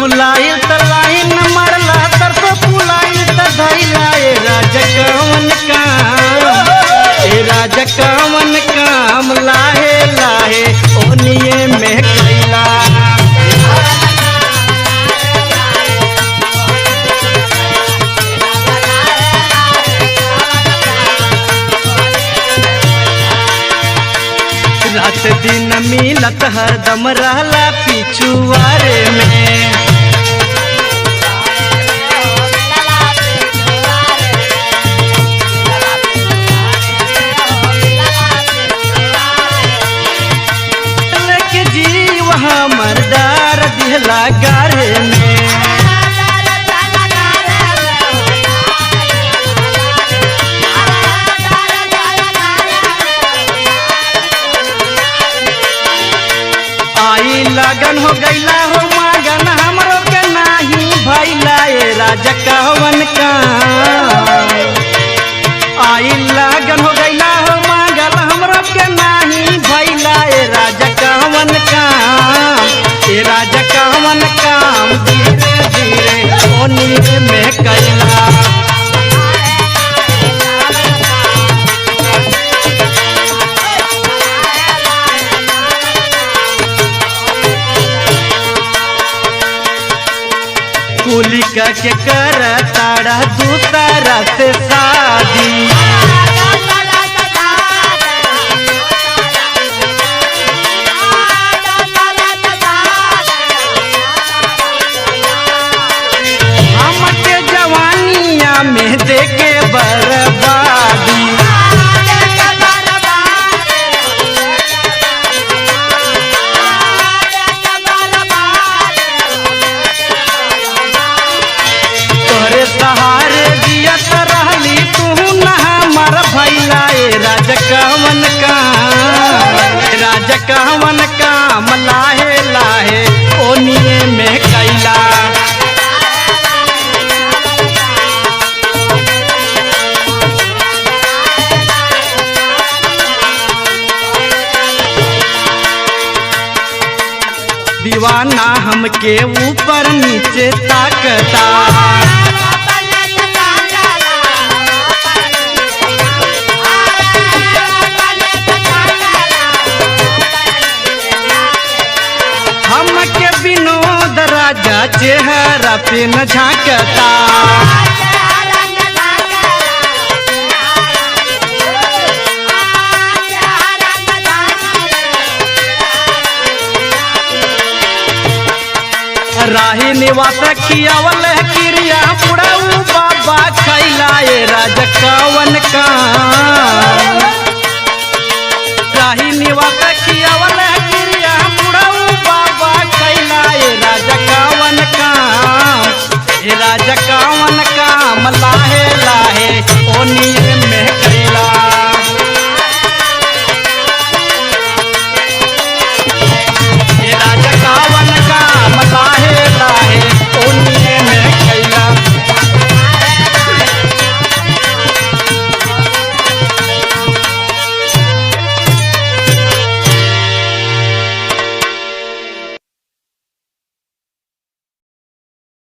फुलाइल त लाइन मरला सरसों फुलाइल त धैला ए राजा कवन काम ए राजा कवन काम लाहे लाहे ओनिए में कैला रात दिन मिलत हरदम रहला पिछुआरे में जीव हमर डार दिहला गारे में आई लगन हो गईला हो मगन हमरो के नाही भैला ए राजा कवन काम आई लगन हो गईला हो मगन हमरो के नाही भैला ए राजा कवन काम ए राजा कवन काम धीरे धीरे ओनी में कैला कुली के कर तारा दूसरा से शादी हमके जवानिया में देके बर्बादी सहारे दियत रहली तू न हमर भैला ए राजा कवन काम राजा कवन काम लाहे लाहे ओनिए में कैला दीवाना हमके ऊपर नीचे ताकता हमके विनोद राजा चेहरा पे न झांकता राही निवास खियावल क्रिया बुढ़ऊ बाबा खैला ए राजा कवन काम राही निवास खियावल क्रिया बुढ़ऊ बाबा खैला ए राजा कवन काम